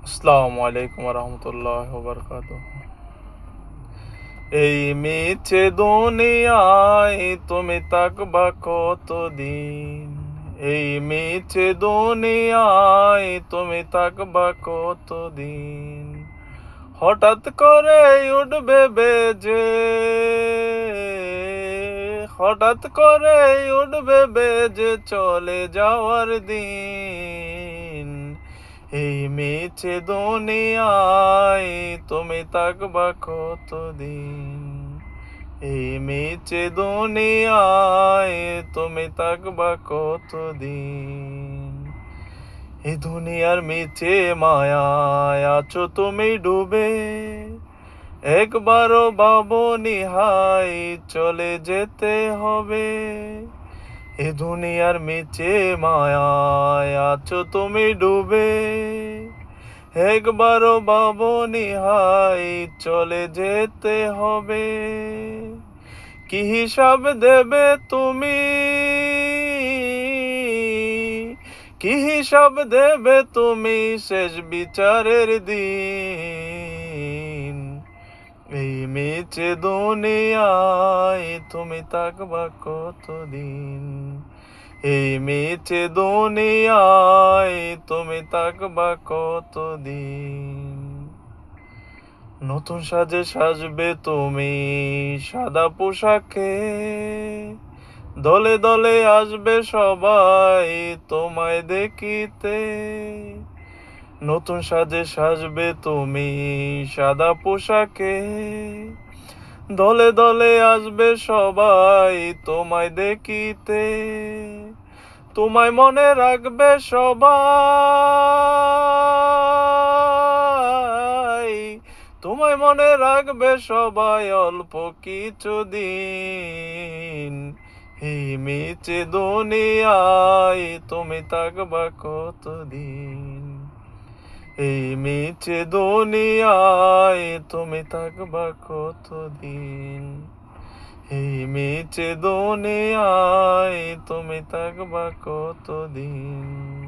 আসসালামু আলাইকুম রহমতুল্লাহ বারকাতুহ। এই মিছে দুনিয়ায় তুমি থাকবা কতদিন? এই মিছে দুনিয়ায় তুমি থাকবা কতদিন? হঠাৎ করে উঠবে বেজে, হঠাৎ করে উঠবে বেজে চলে যাওয়ার দিন। এই মিছে দুনিয়ায় তুমি থাকবা কতদিন? এই মিছে দুনিয়ায় তুমি থাকবা কতদিন? এই দুনিয়ার মিছে মায়ায় আছো তুমি ডুবে, একবারও ভাবনি হাই চলে যেতে হবে। এ দুনিয়ার মিছে মায়ায় আছো তুমি ডুবে, একবারও ভাবনি হাই চলে যেতে হবে। কি হিসাব দেবে তুমি? কি হিসাব দেবে তুমি শেষ বিচারের দিন? এই মিছে দুনিয়ায় তুমি থাকবা কতদিন? এই মিছে দুনিয়ায় তুমি থাকবা কতদিন? নতুন সাজে সাজবে তুমি সাদা পোশাকে, দলে দলে আসবে সবাই তোমায় দেখিতে। নতুন সাজে সাজবে তুমি সাদা পোশাকে, দলে দলে আসবে সবাই তোমায় দেখিতে। তোমায় মনে রাখবে সবাই, তোমায় মনে রাখবে সবাই অল্প কিছুদিন। এই মিছে দুনিয়ায় তুমি থাকবা কতদিন? এই মিছে দুনিয়ায় তুমি থাকবা কতদিন? এই মিছে দুনিয়ায় তুমি থাকবা কতদিন?